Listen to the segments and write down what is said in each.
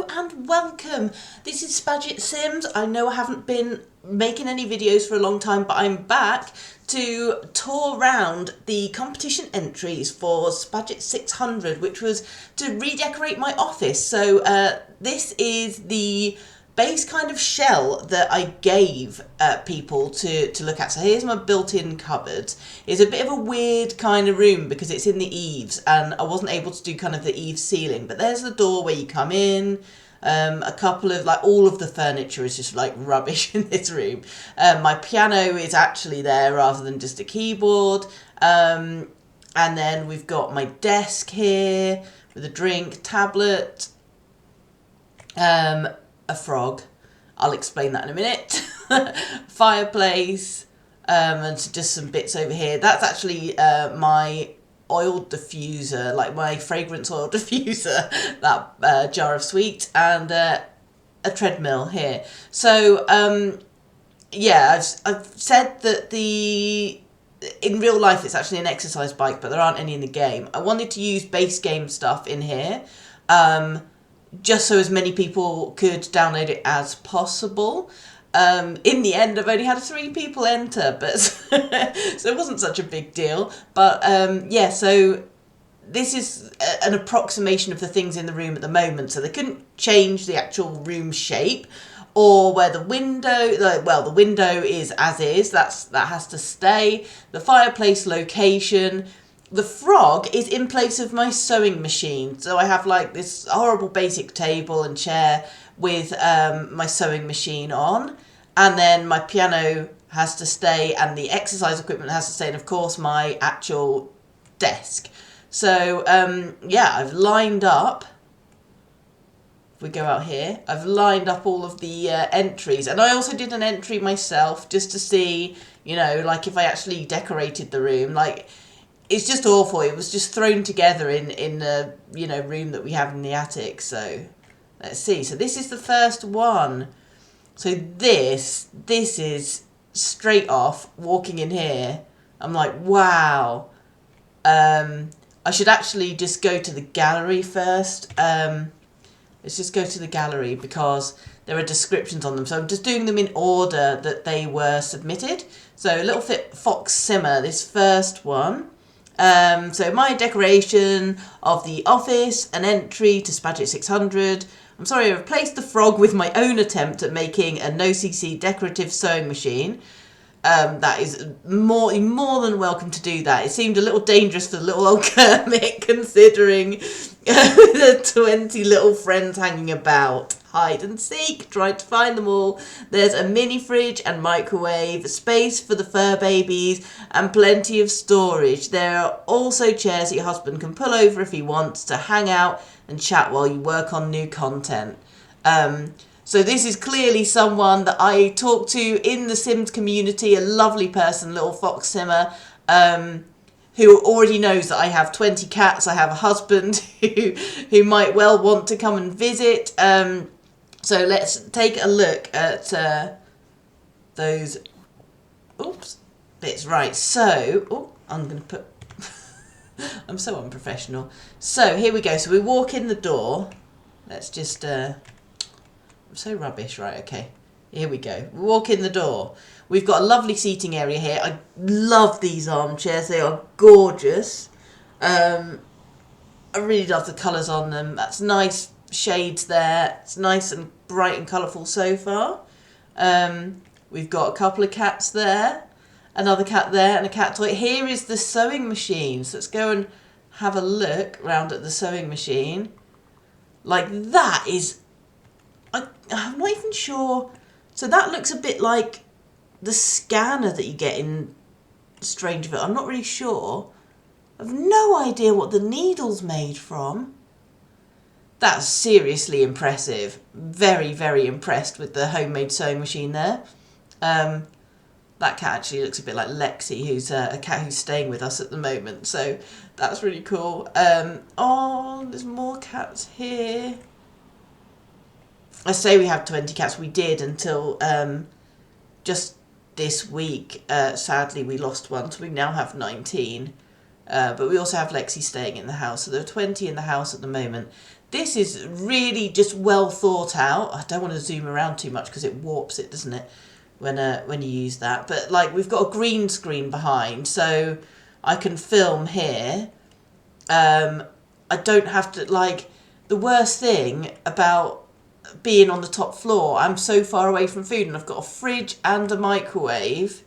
Hello and welcome. This is Spadget Sims. I know I haven't been making any videos for a long time, but I'm back to tour around the competition entries for Spadget 600, which was to redecorate my office. So this is the base kind of shell that I gave people to look at. So here's my built-in cupboard. It's a bit of a weird kind of room because it's in the eaves and I wasn't able to do kind of the eave ceiling, but there's the door where you come in. A couple of, like, all of the furniture is just like rubbish in this room. My piano is actually there rather than just a keyboard. And then we've got my desk here with a drink, tablet, a frog, I'll explain that in a minute, fireplace, and just some bits over here. That's actually my oil diffuser, like my fragrance oil diffuser, that jar of sweet, and a treadmill here. So yeah, I've said that in real life it's actually an exercise bike, but there aren't any in the game. I wanted to use base game stuff in here, just so as many people could download it as possible. In the end, I've only had 3 people enter, but so it wasn't such a big deal. But yeah, so this is an approximation of the things in the room at the moment. So they couldn't change the actual room shape or where the window, the window is as is. That has to stay. The fireplace location. The frog is in place of my sewing machine. So I have like this horrible basic table and chair with my sewing machine on. And then my piano has to stay and the exercise equipment has to stay. And of course my actual desk. So yeah, I've lined up, if we go out here, I've lined up all of the entries. And I also did an entry myself just to see, you know, like if I actually decorated the room. Like, it's just awful. It was just thrown together in the, you know, room that we have in the attic. So let's see. So this is the first one. So this is straight off walking in here. I'm like, wow. I should actually just go to the gallery first. Let's just go to the gallery because there are descriptions on them. So I'm just doing them in order that they were submitted. So LittleFoxSimmer, this first one. So my decoration of the office, an entry to Spadget 600. I'm sorry, I replaced the frog with my own attempt at making a no-cc decorative sewing machine. That is more than welcome to do that. It seemed a little dangerous for the little old Kermit, considering the 20 little friends hanging about. Hide and seek, tried to find them all. There's a mini fridge and microwave, space for the fur babies, and plenty of storage. There are also chairs that your husband can pull over if he wants to hang out and chat while you work on new content. So this is clearly someone that I talked to in the Sims community, a lovely person, LittleFoxSimmer, who already knows that I have 20 cats. I have a husband who might well want to come and visit. So let's take a look at those bits. Right, so, I'm going to put, I'm so unprofessional. So here we go. So we walk in the door. Let's just, I'm so rubbish. Right, okay. Here we go. We walk in the door. We've got a lovely seating area here. I love these armchairs. They are gorgeous. I really love the colours on them. That's nice shades there. It's nice and bright and colourful so far. We've got a couple of cats there, another cat there, and a cat toy. Here is the sewing machine. So let's go and have a look round at the sewing machine. Like, that is, I'm not even sure. So that looks a bit like the scanner that you get in Strangeville. I'm not really sure. I've no idea what the needle's made from. That's seriously impressive. Very, very impressed with the homemade sewing machine there. That cat actually looks a bit like Lexi, who's a cat who's staying with us at the moment. So that's really cool. Oh, there's more cats here. I say we have 20 cats. We did until just this week. Sadly, we lost one, so we now have 19. But we also have Lexi staying in the house. So there are 20 in the house at the moment. This is really just well thought out. I don't want to zoom around too much because it warps it, doesn't it, when you use that. But like we've got a green screen behind, so I can film here. I don't have to, like, the worst thing about being on the top floor, I'm so far away from food, and I've got a fridge and a microwave.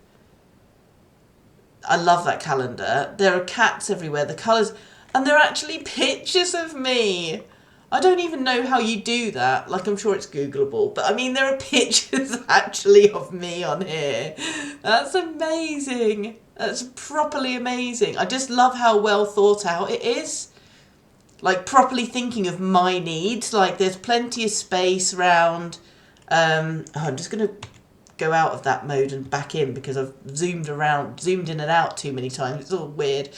I love that calendar. There are cats everywhere, the colours, and they're actually pictures of me. I don't even know how you do that. Like, I'm sure it's Googleable, but I mean, there are pictures actually of me on here. That's amazing. That's properly amazing. I just love how well thought out it is. Like, properly thinking of my needs. Like, there's plenty of space around. I'm just going to go out of that mode and back in because I've zoomed in and out too many times. It's all weird.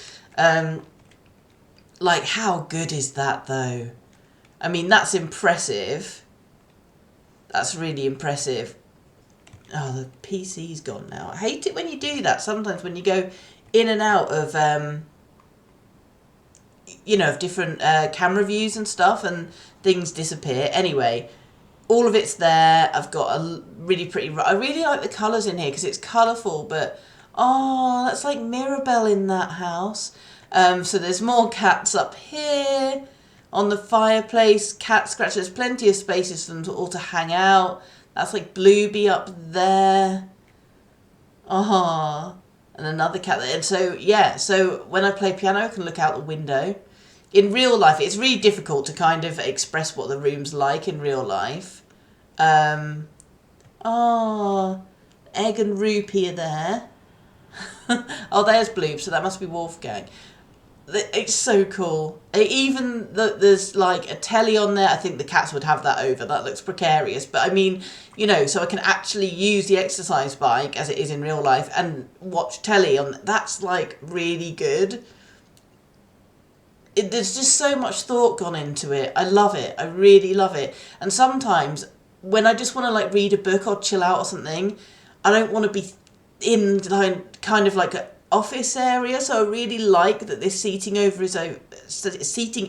Like, how good is that, though? I mean, that's impressive. That's really impressive. Oh, the PC's gone now. I hate it when you do that. Sometimes when you go in and out of, of different camera views and stuff, and things disappear. Anyway, all of it's there. I've got a really pretty... I really like the colours in here because it's colourful, but... Oh, that's like Mirabelle in that house. So there's more cats up here. On the fireplace, cat scratch. There's plenty of spaces for them all to hang out. That's like Bluebee up there. And another cat there. And so, yeah, so when I play piano, I can look out the window. In real life, it's really difficult to kind of express what the room's like in real life. Egg and Rupee are there. Oh, there's Bloob, so that must be Wolfgang. It's so cool. Even there's like a telly on there. I think the cats would have that over. That looks precarious. But I mean, so I can actually use the exercise bike as it is in real life and watch telly on. That's like really good. There's just so much thought gone into it. I love it. I really love it. And sometimes when I just want to like read a book or chill out or something, I don't want to be in kind of like a office area, so I really like that this seating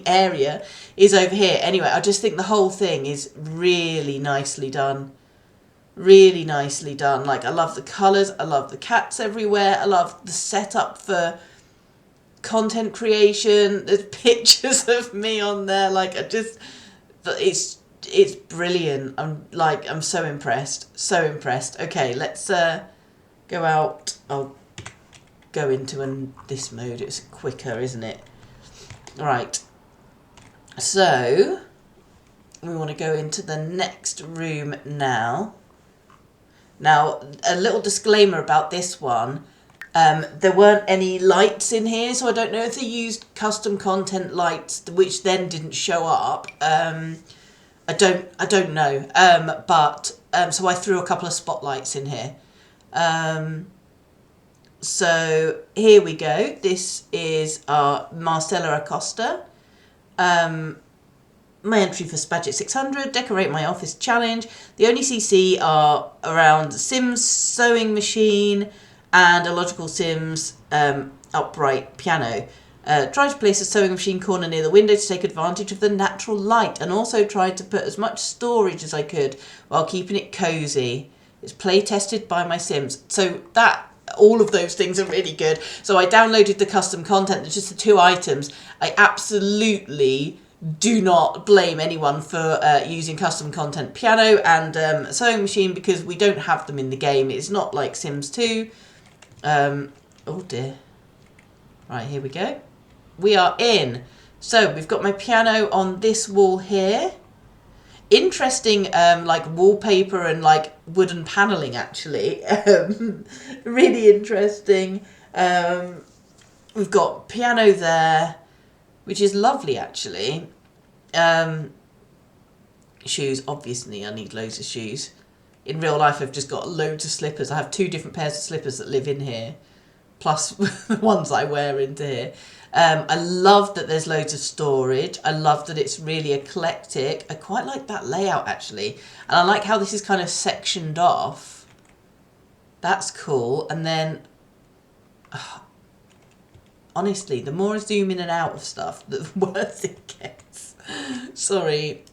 area is over here. Anyway, I just think the whole thing is really nicely done. Really nicely done. Like, I love the colours, I love the cats everywhere, I love the setup for content creation. There's pictures of me on there. Like, it's brilliant. I'm so impressed. So impressed. Okay, let's go out. I'll go into this mode. It's quicker, isn't it? Right. So we want to go into the next room now. Now, a little disclaimer about this one. There weren't any lights in here, so I don't know if they used custom content lights, which then didn't show up. I don't know. So I threw a couple of spotlights in here. So here we go. This is our MarcelaACosta. My entry for Spadget 600, decorate my office challenge. The only CC are around Sims sewing machine and a logical Sims upright piano. Try to place a sewing machine corner near the window to take advantage of the natural light, and also tried to put as much storage as I could while keeping it cozy. It's play tested by my Sims. So all of those things are really good. So I downloaded the custom content. There's just the 2 items. I absolutely do not blame anyone for using custom content piano and a sewing machine, because we don't have them in the game. It's not like Sims 2. Oh dear. Right, here we go. We are in. So we've got my piano on this wall here. Interesting like wallpaper and like wooden paneling, actually. Really interesting. We've got piano there, which is lovely, actually. Shoes, obviously I need loads of shoes. In real life I've just got loads of slippers. I have 2 different pairs of slippers that live in here, plus the ones I wear into here. I love that there's loads of storage. I love that it's really eclectic. I quite like that layout, actually. And I like how this is kind of sectioned off. That's cool. And then, honestly, the more I zoom in and out of stuff, the worse it gets. Sorry.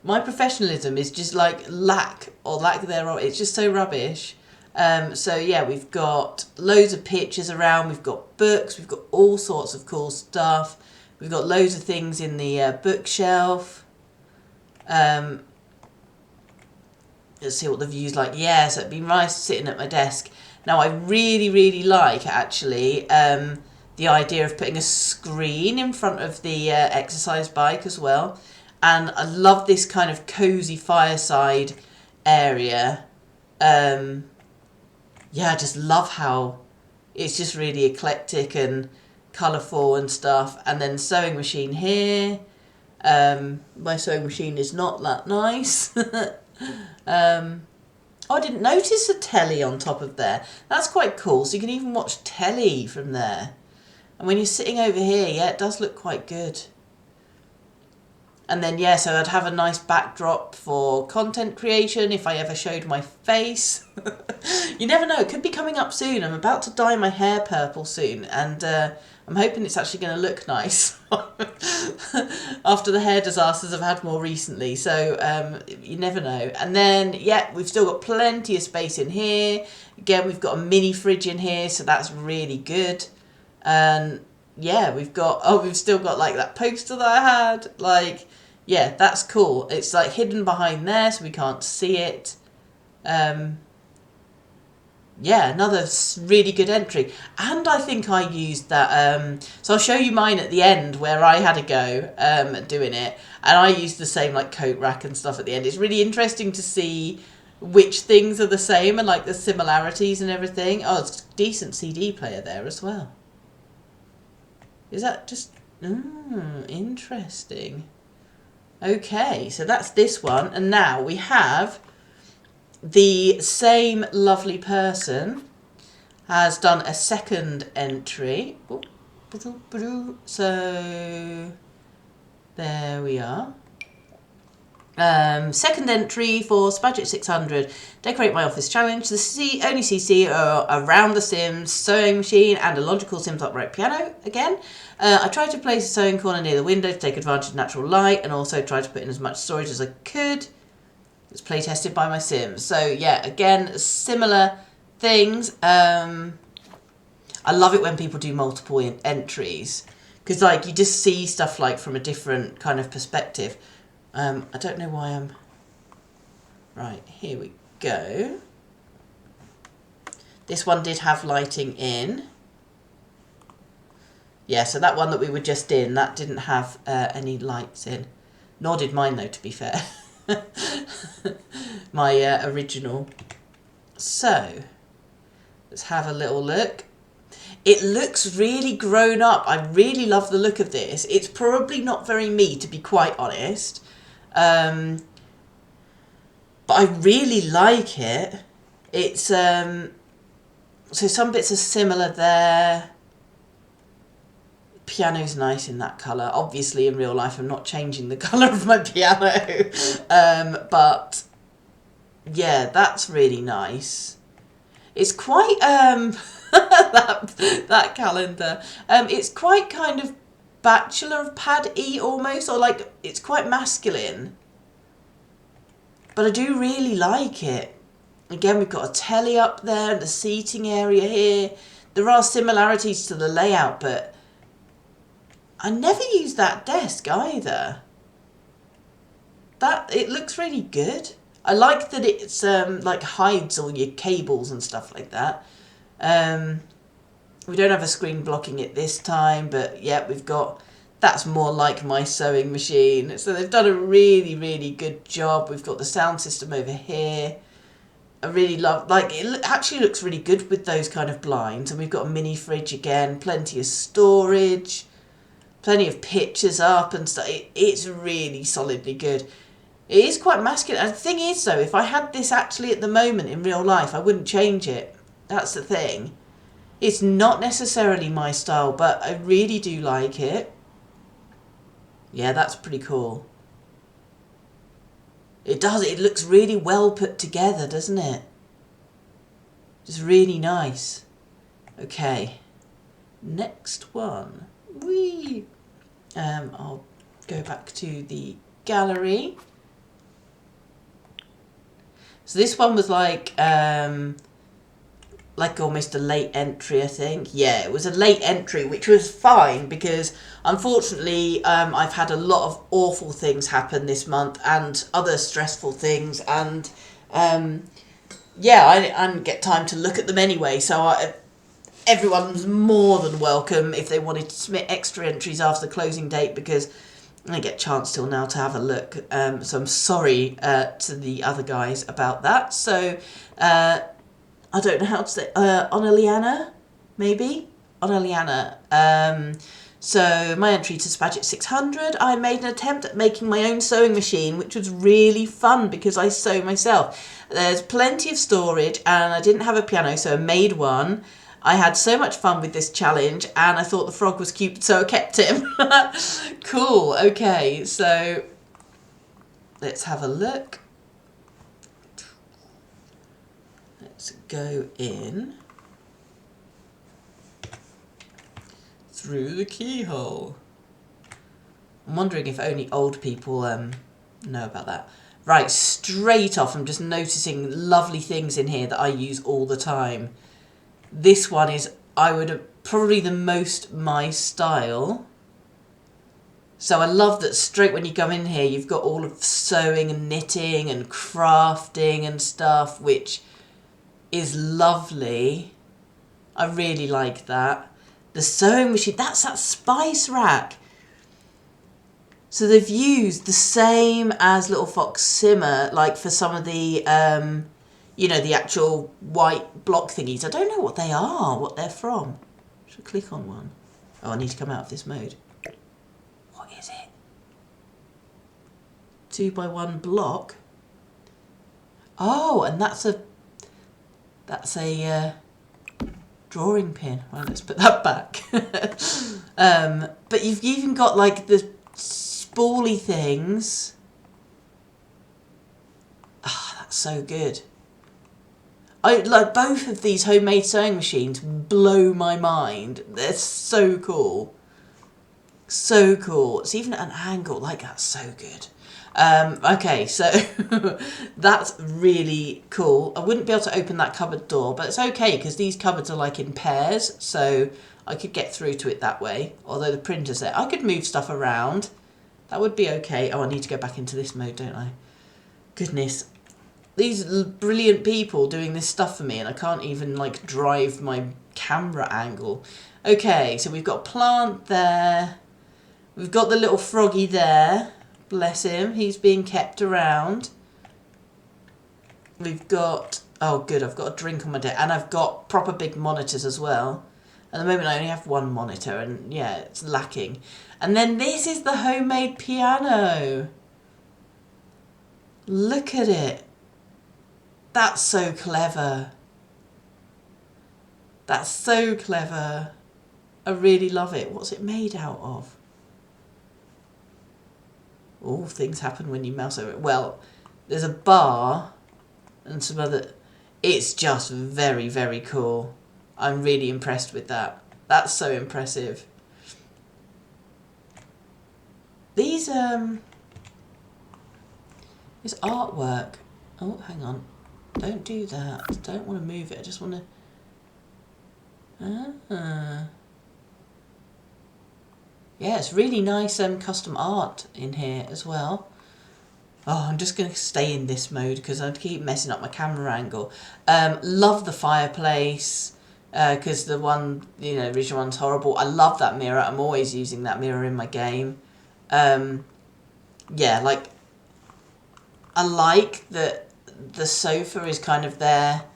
My professionalism is just like lack thereof. It's just so rubbish. So yeah, we've got loads of pictures around. We've got books. We've got all sorts of cool stuff. We've got loads of things in the bookshelf. Let's see what the view's like. Yeah, so it'd be nice sitting at my desk. Now, I really, really like, actually, the idea of putting a screen in front of the exercise bike as well. And I love this kind of cosy fireside area. Yeah, I just love how it's just really eclectic and colourful and stuff. And then sewing machine here. My sewing machine is not that nice. Oh, I didn't notice a telly on top of there. That's quite cool. So you can even watch telly from there. And when you're sitting over here, yeah, it does look quite good. And then, yeah, so I'd have a nice backdrop for content creation if I ever showed my face. You never know. It could be coming up soon. I'm about to dye my hair purple soon. And I'm hoping it's actually going to look nice after the hair disasters I've had more recently. So you never know. And then, yeah, we've still got plenty of space in here. Again, we've got a mini fridge in here, so that's really good. And yeah, we've still got like that poster that I had. Like, yeah, that's cool. It's like hidden behind there, so we can't see it. Yeah, another really good entry. And I think I used that. So I'll show you mine at the end where I had a go at doing it. And I used the same like coat rack and stuff at the end. It's really interesting to see which things are the same and like the similarities and everything. Oh, it's a decent CD player there as well. Is that just... interesting. Okay, so that's this one. And now we have the same lovely person has done a second entry. So there we are. Second entry for Budget 600. Decorate my office challenge. The only CC are around the Sims, sewing machine, and a logical Sims upright piano. Again, I tried to place a sewing corner near the window to take advantage of natural light, and also tried to put in as much storage as I could. It's play tested by my Sims. So yeah, again, similar things. I love it when people do multiple entries because like you just see stuff like from a different kind of perspective. I don't know why I'm... Right, here we go. This one did have lighting in. Yeah, so that one that we were just in, that didn't have any lights in. Nor did mine, though, to be fair. My original. So, let's have a little look. It looks really grown up. I really love the look of this. It's probably not very me, to be quite honest. But I really like it. It's so some bits are similar there. Piano's nice in that colour. Obviously in real life I'm not changing the colour of my piano. But yeah, that's really nice. It's quite that calendar. It's quite kind of Bachelor pad-y almost, or like it's quite masculine. But I do really like it. Again, we've got a telly up there and the seating area here. There are similarities to the layout, but I never use that desk either. It looks really good. I like that it's like hides all your cables and stuff like that. We don't have a screen blocking it this time, but yeah, we've got... That's more like my sewing machine. So they've done a really, really good job. We've got the sound system over here. I really love... Like, it actually looks really good with those kind of blinds. And we've got a mini fridge again. Plenty of storage. Plenty of pictures up and stuff. It's really solidly good. It is quite masculine. And the thing is, though, if I had this actually at the moment in real life, I wouldn't change it. That's the thing. It's not necessarily my style, but I really do like it. Yeah, that's pretty cool. It does. It looks really well put together, doesn't it? Just really nice. Okay. Next one. Whee! I'll go back to the gallery. So this one was like almost a late entry, I think. Yeah, it was a late entry, which was fine because unfortunately I've had a lot of awful things happen this month and other stressful things, and yeah, I didn't get time to look at them anyway, so everyone's more than welcome if they wanted to submit extra entries after the closing date, because I didn't get a chance till now to have a look. So I'm sorry to the other guys about that. So I don't know how to say, Onaleana, maybe? Onaleana. So my entry to Spadget 600, I made an attempt at making my own sewing machine, which was really fun because I sew myself. There's plenty of storage and I didn't have a piano, so I made one. I had so much fun with this challenge and I thought the frog was cute, so I kept him. Cool, okay, so let's have a look. Let's go in through the keyhole. I'm wondering if only old people know about that. Right, straight off, I'm just noticing lovely things in here that I use all the time. This one is, I would probably the most my style. So I love that straight when you come in here, you've got all of sewing and knitting and crafting and stuff, which is lovely. I really like that. The sewing machine, that's that spice rack. So they've used the same as LittleFoxSimmer, like for some of the, you know, the actual white block thingies. I don't know what they are, what they're from. Should I click on one? Oh, I need to come out of this mode. What is it? 2x1 block. Oh, and that's a drawing pin. Well, let's put that back. But you've even got like the spoolie things. Ah, that's so good. I like both of these homemade sewing machines. Blow my mind. They're so cool. So cool. It's even at an angle. Like, that's so good. Okay, so that's really cool. I wouldn't be able to open that cupboard door, but it's okay because these cupboards are like in pairs, so I could get through to it that way. Although the printer's there. I could move stuff around. That would be okay. Oh, I need to go back into this mode, don't I? Goodness. These brilliant people doing this stuff for me, and I can't even like drive my camera angle. Okay, so we've got a plant there. We've got the little froggy there. Bless him. He's being kept around. We've got... Oh, good. I've got a drink on my desk. And I've got proper big monitors as well. At the moment, I only have one monitor. And, yeah, it's lacking. And then this is the homemade piano. Look at it. That's so clever. That's so clever. I really love it. What's it made out of? Oh, things happen when you mouse over it. Well, there's a bar and some other... It's just very, very cool. I'm really impressed with that. That's so impressive. These, this artwork... Oh, hang on. Don't do that. I don't want to move it. I just want to... Yeah, it's really nice custom art in here as well. Oh, I'm just going to stay in this mode because I keep messing up my camera angle. Love the fireplace because the one, you know, the original one's horrible. I love that mirror. I'm always using that mirror in my game. Yeah, like, I like that the sofa is kind of there.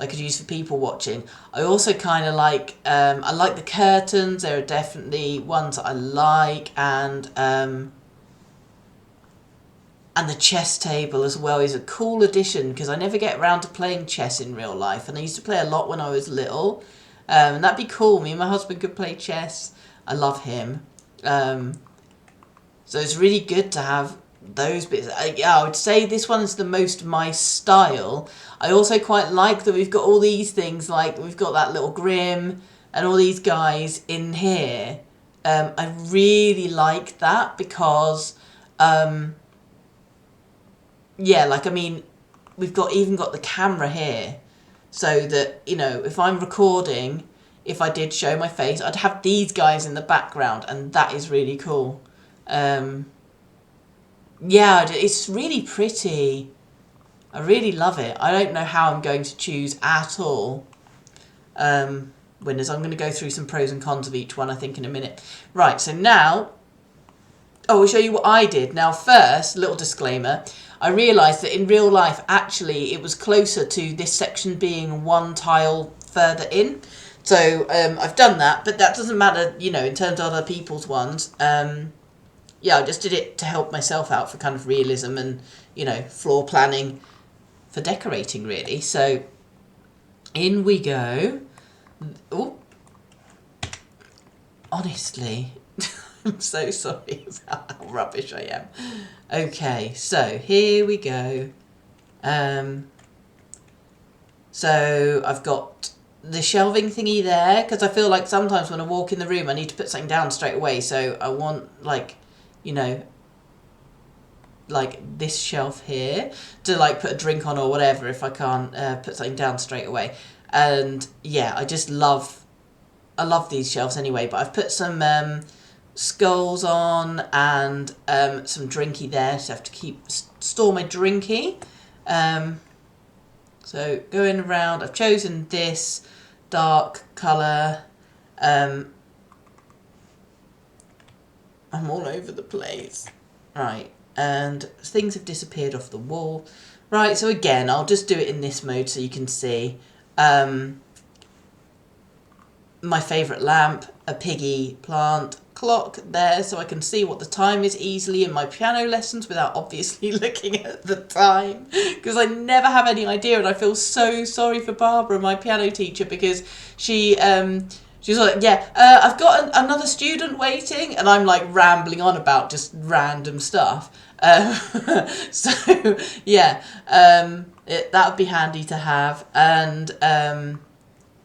I could use for people watching. I also kind of like, I like the curtains. There are definitely ones that I like, and the chess table as well is a cool addition because I never get around to playing chess in real life, and I used to play a lot when I was little, and that'd be cool. Me and my husband could play chess. I love him, so it's really good to have those bits. I would say this one is the most my style. I also quite like that we've got all these things, like we've got that little Grim and all these guys in here, I really like that because, yeah, like, I mean, we've even got the camera here so that, you know, if I'm recording, if I did show my face, I'd have these guys in the background, and that is really cool. Yeah, it's really pretty. I really love it. I don't know how I'm going to choose at all. Winners. I'm going to go through some pros and cons of each one, I think, in a minute. Right, so now, I'll show you what I did. Now, first, little disclaimer, I realised that in real life, actually, it was closer to this section being one tile further in. So I've done that, but that doesn't matter, you know, in terms of other people's ones. Yeah, I just did it to help myself out for kind of realism and, you know, floor planning for decorating, really. So in we go. Oh, honestly, I'm so sorry about how rubbish I am. Okay, so here we go. So I've got the shelving thingy there, because I feel like sometimes when I walk in the room I need to put something down straight away. So I want, like, you know, like this shelf here to like put a drink on or whatever if I can't put something down straight away. And yeah, I love these shelves anyway, but I've put some skulls on and some drinky there, so I have to store my drinky. So going around, I've chosen this dark colour. I'm all over the place. Right, and things have disappeared off the wall. Right, so again, I'll just do it in this mode so you can see. My favourite lamp, a piggy plant, clock there so I can see what the time is easily in my piano lessons without obviously looking at the time, because I never have any idea, and I feel so sorry for Barbara, my piano teacher, because she's like, yeah, I've got another student waiting, and I'm like rambling on about just random stuff. So yeah, that would be handy to have. And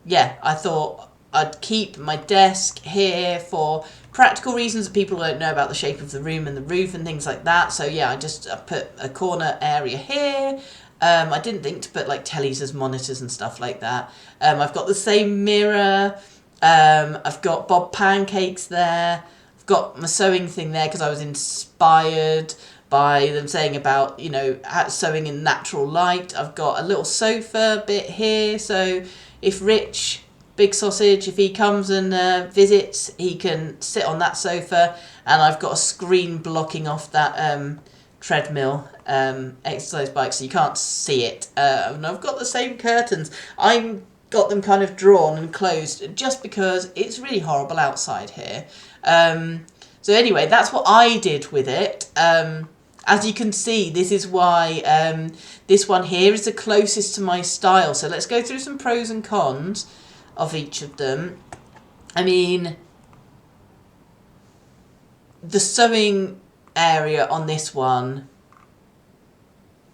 yeah, I thought I'd keep my desk here for practical reasons. People don't know about the shape of the room and the roof and things like that. So yeah, I put a corner area here. I didn't think to put like tellies as monitors and stuff like that. I've got the same mirror. I've got Bob Pancakes there. I've got my sewing thing there because I was inspired by them saying about, you know, sewing in natural light. I've got a little sofa bit here, so if Rich, Big Sausage, if he comes and visits, he can sit on that sofa. And I've got a screen blocking off that treadmill exercise bike, so you can't see it. And I've got the same curtains. I've got them kind of drawn and closed just because it's really horrible outside here. So anyway, that's what I did with it. As you can see, this is why this one here is the closest to my style. So let's go through some pros and cons of each of them. I mean, the sewing area on this one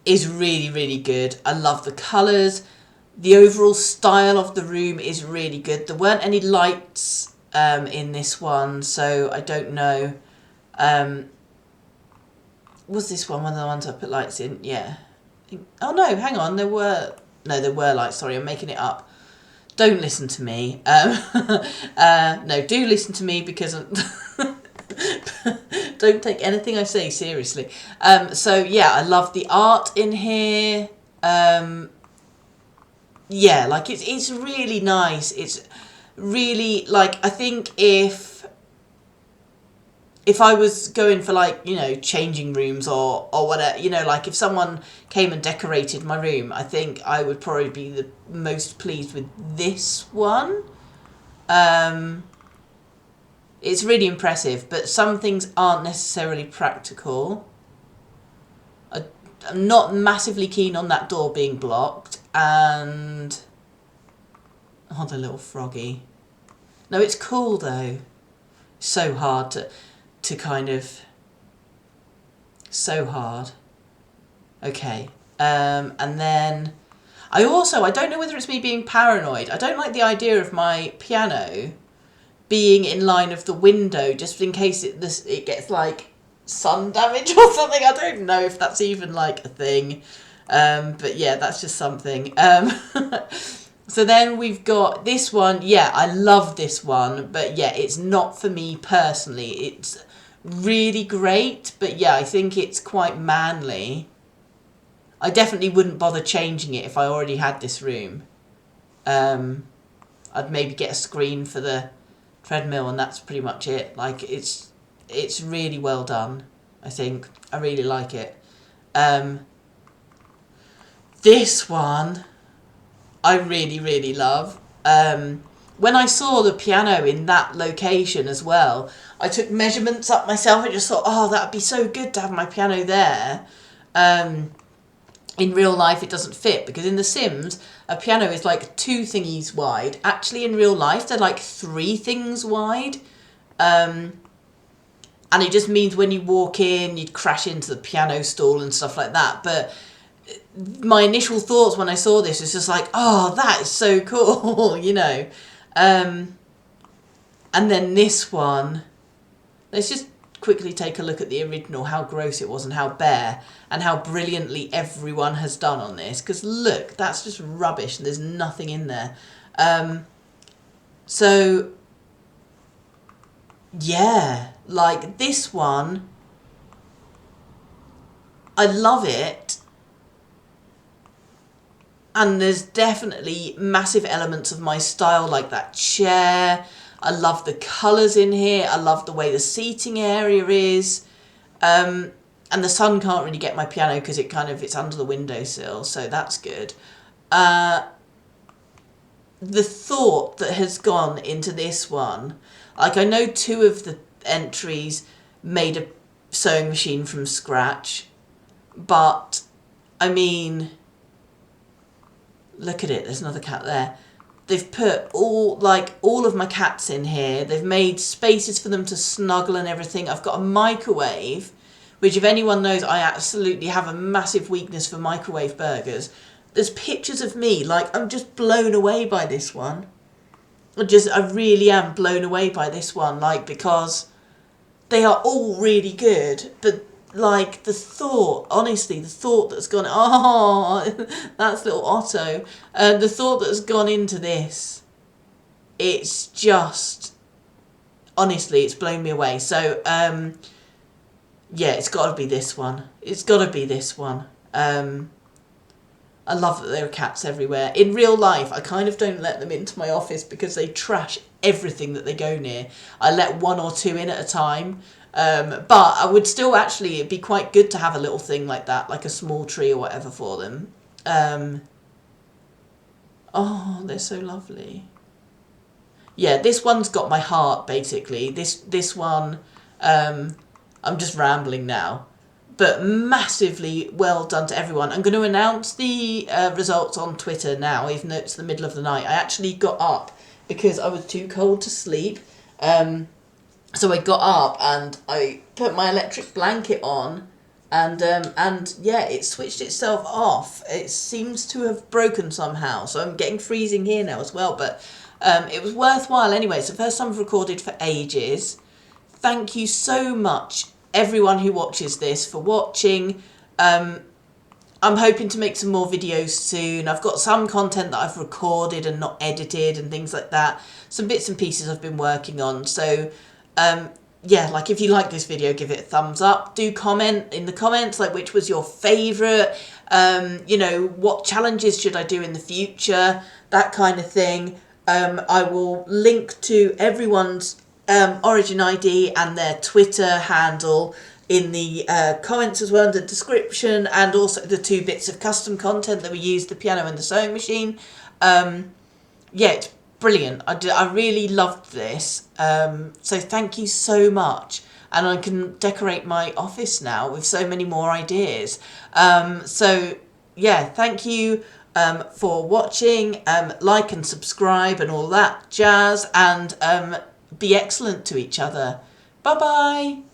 is really, really good. I love the colours. The overall style of the room is really good. There weren't any lights in this one, so I don't know. Was this one of the ones I put lights in? Yeah. Oh no, hang on. There were lights. Sorry, I'm making it up. Don't listen to me. No, do listen to me, because don't take anything I say seriously. So yeah, I love the art in here. Yeah, like it's really nice. It's really, like, I think if I was going for, like, you know, changing rooms or whatever, you know, like if someone came and decorated my room, I think I would probably be the most pleased with this one. It's really impressive, but some things aren't necessarily practical. I'm not massively keen on that door being blocked, and oh, the little froggy. No, it's cool though. So hard to kind of, so hard. Okay, and then I don't know whether it's me being paranoid. I don't like the idea of my piano being in line of the window, just in case it gets like sun damage or something. I don't know if that's even like a thing. But yeah, that's just something. So then we've got this one. Yeah, I love this one, but yeah, it's not for me personally. It's really great, but yeah, I think it's quite manly. I definitely wouldn't bother changing it if I already had this room. I'd maybe get a screen for the treadmill and that's pretty much it. Like, it's really well done, I think. I really like it. This one I really, really love. When I saw the piano in that location as well, I took measurements up myself. I just thought, oh, that would be so good to have my piano there. In real life, it doesn't fit, because in The Sims, a piano is like 2 thingies wide. Actually, in real life, they're like 3 things wide. And it just means when you walk in, you'd crash into the piano stool and stuff like that. But my initial thoughts when I saw this was just like, oh, that is so cool, you know. And then this one, let's just quickly take a look at the original, how gross it was and how bare, and how brilliantly everyone has done on this. Because look, that's just rubbish and there's nothing in there. So yeah, like this one, I love it. And there's definitely massive elements of my style, like that chair. I love the colours in here. I love the way the seating area is. And the sun can't really get my piano because it's under the windowsill, so that's good. The thought that has gone into this one, like I know 2 of the entries made a sewing machine from scratch, but I mean, look at it, there's another cat there. They've put all of my cats in here. They've made spaces for them to snuggle and everything. I've got a microwave, which if anyone knows, I absolutely have a massive weakness for microwave burgers. There's pictures of me, like, I'm just blown away by this one. I really am blown away by this one, like, because they are all really good, but like the thought, honestly, the thought that's gone, oh, that's little Otto, the thought that's gone into this, it's just, honestly, it's blown me away. So, yeah, it's got to be this one. It's got to be this one. I love that there are cats everywhere. In real life, I kind of don't let them into my office because they trash everything that they go near. I let 1 or 2 in at a time. But I would still actually, it'd be quite good to have a little thing like that, like a small tree or whatever for them. Oh, they're so lovely. Yeah, this one's got my heart, basically. This one, I'm just rambling now. But massively well done to everyone. I'm going to announce the results on Twitter now, even though it's the middle of the night. I actually got up because I was too cold to sleep. So I got up and I put my electric blanket on, and yeah, it switched itself off. It seems to have broken somehow, so I'm getting freezing here now as well, but it was worthwhile anyway. It's the first time I've recorded for ages. Thank you so much, everyone who watches this, for watching. I'm hoping to make some more videos soon. I've got some content that I've recorded and not edited and things like that. Some bits and pieces I've been working on, so yeah, like if you like this video, give it a thumbs up. Do comment in the comments, like, which was your favourite, you know, what challenges should I do in the future, that kind of thing. I will link to everyone's Origin ID and their Twitter handle in the comments as well, in the description, and also the 2 bits of custom content that we used, the piano and the sewing machine. Yeah, it's brilliant. I really loved this. So thank you so much. And I can decorate my office now with so many more ideas. So yeah, thank you for watching. Like and subscribe and all that jazz. And be excellent to each other. Bye bye.